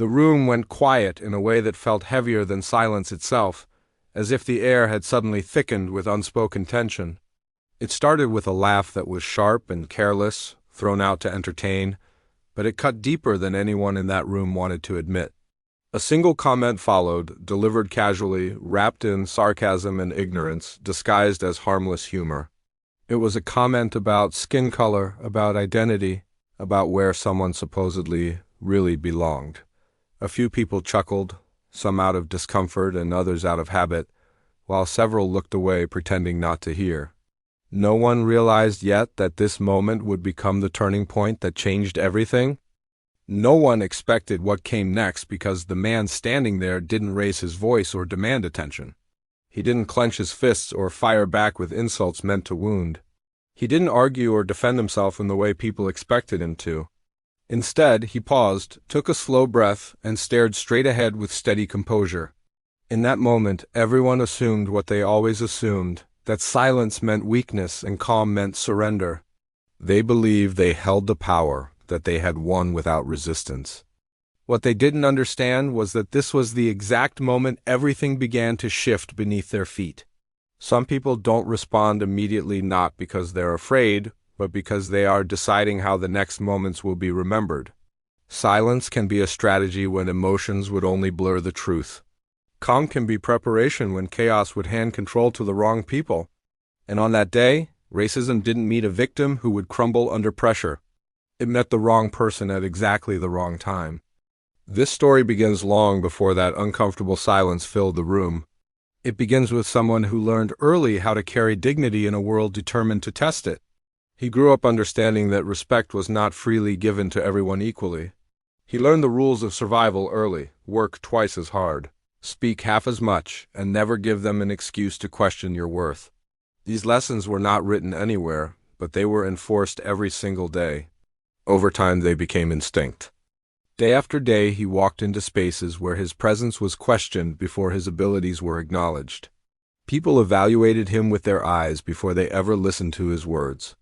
The room went quiet in a way that felt heavier than silence itself, as if the air had suddenly thickened with unspoken tension. It started with a laugh that was sharp and careless, thrown out to entertain, but it cut deeper than anyone in that room wanted to admit. A single comment followed, delivered casually, wrapped in sarcasm and ignorance, disguised as harmless humor. It was a comment about skin color, about identity, about where someone supposedly really belonged. A few people chuckled, some out of discomfort and others out of habit, while several looked away pretending not to hear. No one realized yet that this moment would become the turning point that changed everything. No one expected what came next because the man standing there didn't raise his voice or demand attention. He didn't clench his fists or fire back with insults meant to wound. He didn't argue or defend himself in the way people expected him to. Instead, he paused, took a slow breath, and stared straight ahead with steady composure. In that moment, everyone assumed what they always assumed, that silence meant weakness and calm meant surrender. They believed they held the power, that they had won without resistance. What they didn't understand was that this was the exact moment everything began to shift beneath their feet. Some people don't respond immediately not because they're afraid, but because they are deciding how the next moments will be remembered. Silence can be a strategy when emotions would only blur the truth. Calm can be preparation when chaos would hand control to the wrong people. And on that day, racism didn't meet a victim who would crumble under pressure. It met the wrong person at exactly the wrong time. This story begins long before that uncomfortable silence filled the room. It begins with someone who learned early how to carry dignity in a world determined to test it. He grew up understanding that respect was not freely given to everyone equally. He learned the rules of survival early: work twice as hard, speak half as much, and never give them an excuse to question your worth. These lessons were not written anywhere, but they were enforced every single day. Over time, they became instinct. Day after day, he walked into spaces where his presence was questioned before his abilities were acknowledged. People evaluated him with their eyes before they ever listened to his words.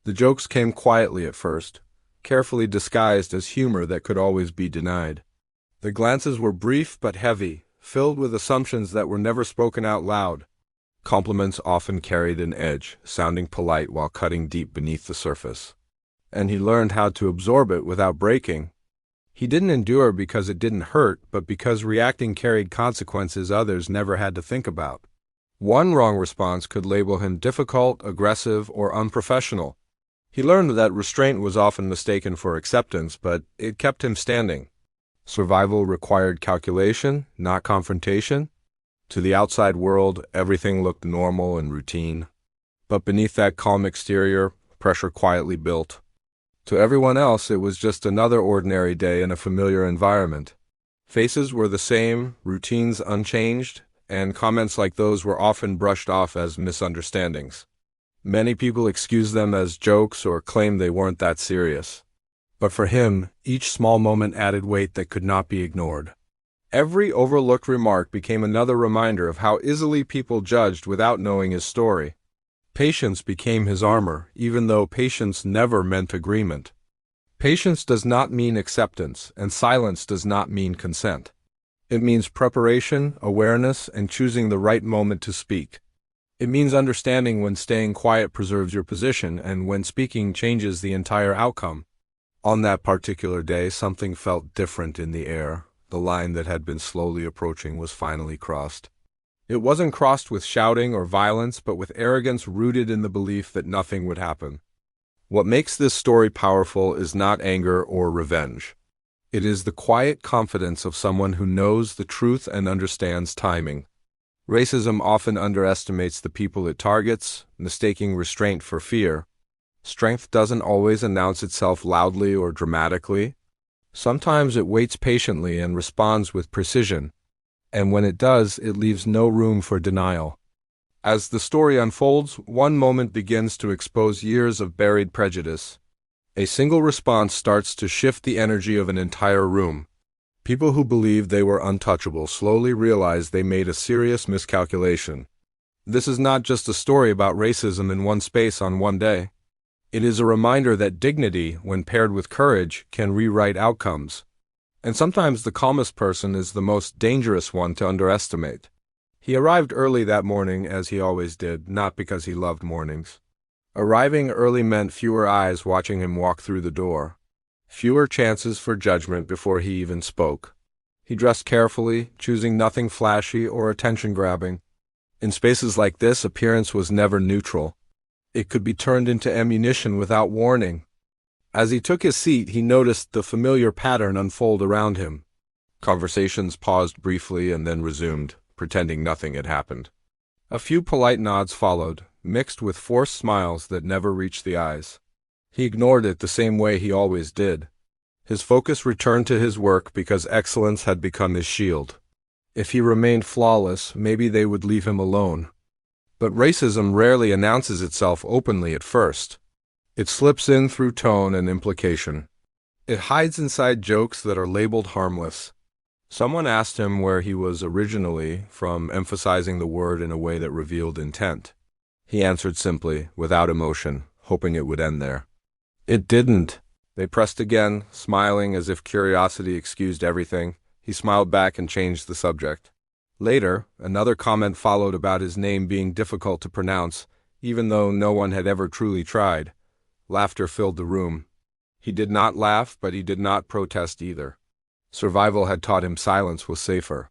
The jokes came quietly at first, carefully disguised as humor that could always be denied. The glances were brief but heavy, filled with assumptions that were never spoken out loud. Compliments often carried an edge, sounding polite while cutting deep beneath the surface. And he learned how to absorb it without breaking. He didn't endure because it didn't hurt, but because reacting carried consequences others never had to think about. One wrong response could label him difficult, aggressive, or unprofessional. He learned that restraint was often mistaken for acceptance, but it kept him standing. Survival required calculation, not confrontation. To the outside world, everything looked normal and routine. But beneath that calm exterior, pressure quietly built. To everyone else, it was just another ordinary day in a familiar environment. Faces were the same, routines unchanged, and comments like those were often brushed off as misunderstandings. Many people excused them as jokes or claimed they weren't that serious. But for him, each small moment added weight that could not be ignored. Every overlooked remark became another reminder of how easily people judged without knowing his story. Patience became his armor, even though patience never meant agreement. Patience does not mean acceptance, and silence does not mean consent. It means preparation, awareness, and choosing the right moment to speak. It means understanding when staying quiet preserves your position and when speaking changes the entire outcome. On that particular day, something felt different in the air. The line that had been slowly approaching was finally crossed. It wasn't crossed with shouting or violence, but with arrogance rooted in the belief that nothing would happen. What makes this story powerful is not anger or revenge. It is the quiet confidence of someone who knows the truth and understands timing. Racism often underestimates the people it targets, mistaking restraint for fear. Strength doesn't always announce itself loudly or dramatically. Sometimes it waits patiently and responds with precision. And when it does, it leaves no room for denial. As the story unfolds, one moment begins to expose years of buried prejudice. A single response starts to shift the energy of an entire room. People who believed they were untouchable slowly realize they made a serious miscalculation. This is not just a story about racism in one space on one day. It is a reminder that dignity, when paired with courage, can rewrite outcomes. And sometimes the calmest person is the most dangerous one to underestimate. He arrived early that morning, as he always did, not because he loved mornings. Arriving early meant fewer eyes watching him walk through the door, fewer chances for judgment before he even spoke. He dressed carefully, choosing nothing flashy or attention-grabbing. In spaces like this, appearance was never neutral. It could be turned into ammunition without warning. As he took his seat, he noticed the familiar pattern unfold around him. Conversations paused briefly and then resumed, pretending nothing had happened. A few polite nods followed, mixed with forced smiles that never reached the eyes. He ignored it the same way he always did. His focus returned to his work because excellence had become his shield. If he remained flawless, maybe they would leave him alone. But racism rarely announces itself openly at first. It slips in through tone and implication. It hides inside jokes that are labeled harmless. Someone asked him where he was originally from, emphasizing the word in a way that revealed intent. He answered simply, without emotion, hoping it would end there. It didn't. They pressed again, smiling as if curiosity excused everything. He smiled back and changed the subject. Later, another comment followed about his name being difficult to pronounce, even though no one had ever truly tried. Laughter filled the room. He did not laugh, but he did not protest either. Survival had taught him silence was safer.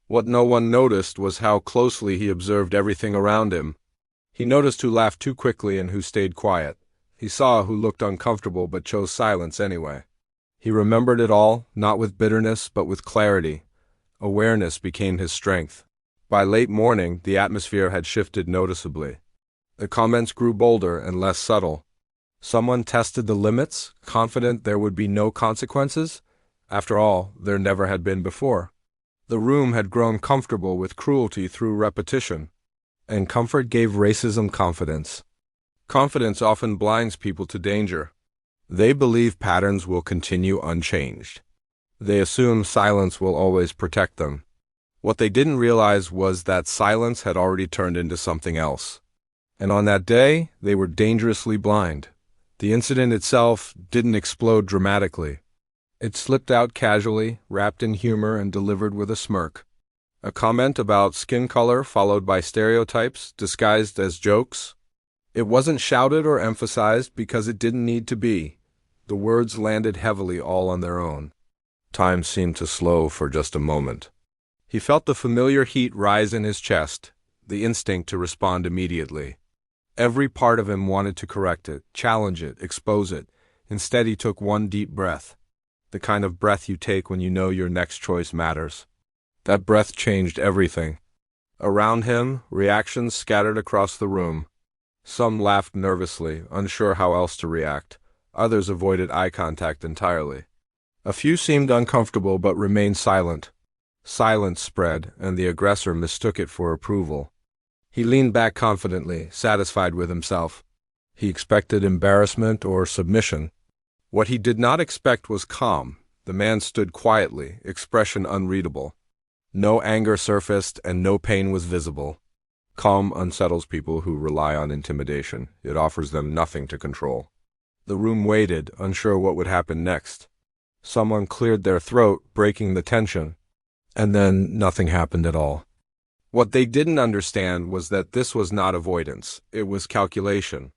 What no one noticed was how closely he observed everything around him. He noticed who laughed too quickly and who stayed quiet. He saw who looked uncomfortable but chose silence anyway. He remembered it all, not with bitterness, but with clarity. Awareness became his strength. By late morning, the atmosphere had shifted noticeably. The comments grew bolder and less subtle. Someone tested the limits, confident there would be no consequences. After all, there never had been before. The room had grown comfortable with cruelty through repetition, and comfort gave racism confidence. Confidence often blinds people to danger. They believe patterns will continue unchanged. They assume silence will always protect them. What they didn't realize was that silence had already turned into something else. And on that day, they were dangerously blind. The incident itself didn't explode dramatically. It slipped out casually, wrapped in humor and delivered with a smirk. A comment about skin color followed by stereotypes disguised as jokes. It wasn't shouted or emphasized because it didn't need to be. The words landed heavily all on their own. Time seemed to slow for just a moment. He felt the familiar heat rise in his chest, the instinct to respond immediately. Every part of him wanted to correct it, challenge it, expose it. Instead, he took one deep breath. The kind of breath you take when you know your next choice matters. That breath changed everything. Around him, reactions scattered across the room. Some laughed nervously, unsure how else to react. Others avoided eye contact entirely. A few seemed uncomfortable but remained silent. Silence spread, and the aggressor mistook it for approval. He leaned back confidently, satisfied with himself. He expected embarrassment or submission. What he did not expect was calm. The man stood quietly, expression unreadable. No anger surfaced, and no pain was visible. Calm unsettles people who rely on intimidation. It offers them nothing to control. The room waited, unsure what would happen next. Someone cleared their throat, breaking the tension. And then nothing happened at all. What they didn't understand was that this was not avoidance. It was calculation.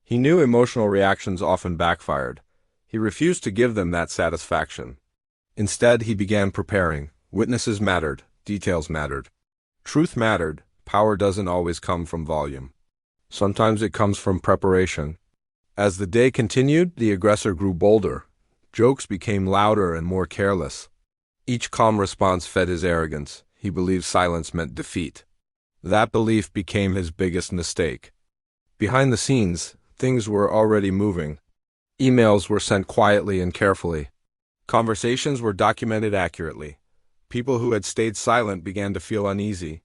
He knew emotional reactions often backfired. He refused to give them that satisfaction. Instead, he began preparing. Witnesses mattered. Details mattered. Truth mattered. Power doesn't always come from volume. Sometimes it comes from preparation. As the day continued, the aggressor grew bolder. Jokes became louder and more careless. Each calm response fed his arrogance. He believed silence meant defeat. That belief became his biggest mistake. Behind the scenes, things were already moving. Emails were sent quietly and carefully. Conversations were documented accurately. People who had stayed silent began to feel uneasy.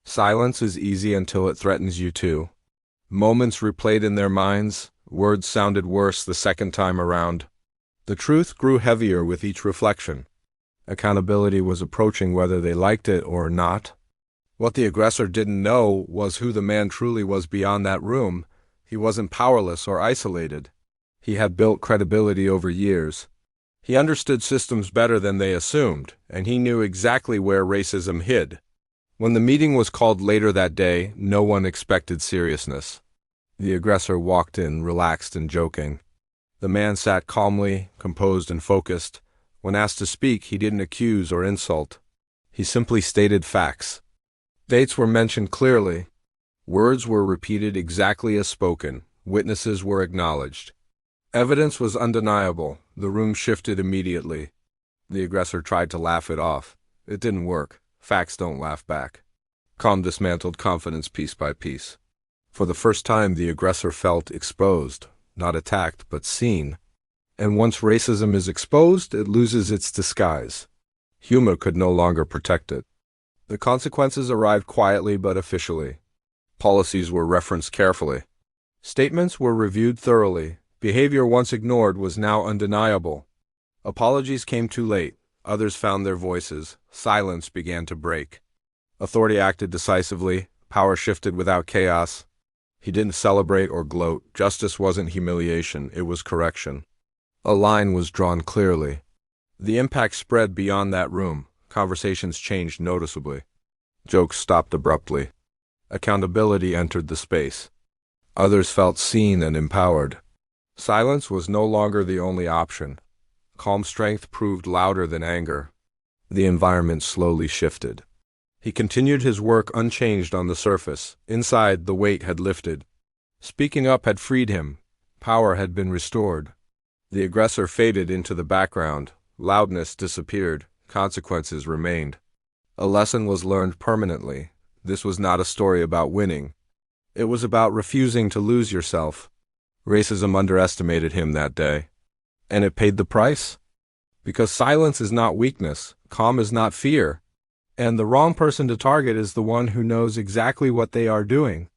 Silence is easy until it threatens you too. Moments replayed in their minds, words sounded worse the second time around. The truth grew heavier with each reflection. Accountability was approaching whether they liked it or not. What the aggressor didn't know was who the man truly was beyond that room. He wasn't powerless or isolated. He had built credibility over years. He understood systems better than they assumed, and he knew exactly where racism hid. When the meeting was called later that day, no one expected seriousness. The aggressor walked in, relaxed and joking. The man sat calmly, composed and focused. When asked to speak, he didn't accuse or insult. He simply stated facts. Dates were mentioned clearly. Words were repeated exactly as spoken. Witnesses were acknowledged. Evidence was undeniable. The room shifted immediately. The aggressor tried to laugh it off. It didn't work. Facts don't laugh back. Calm dismantled confidence piece by piece. For the first time, the aggressor felt exposed, not attacked, but seen. And once racism is exposed, it loses its disguise. Humor could no longer protect it. The consequences arrived quietly but officially. Policies were referenced carefully. Statements were reviewed thoroughly. Behavior once ignored was now undeniable. Apologies came too late. Others found their voices. Silence began to break. Authority acted decisively. Power shifted without chaos. He didn't celebrate or gloat. Justice wasn't humiliation, it was correction. A line was drawn clearly. The impact spread beyond that room. Conversations changed noticeably. Jokes stopped abruptly. Accountability entered the space. Others felt seen and empowered. Silence was no longer the only option. Calm strength proved louder than anger. The environment slowly shifted. He continued his work unchanged on the surface. Inside, the weight had lifted. Speaking up had freed him. Power had been restored. The aggressor faded into the background. Loudness disappeared. Consequences remained. A lesson was learned permanently. This was not a story about winning. It was about refusing to lose yourself. Racism underestimated him that day. And it paid the price? Because silence is not weakness, calm is not fear, and the wrong person to target is the one who knows exactly what they are doing.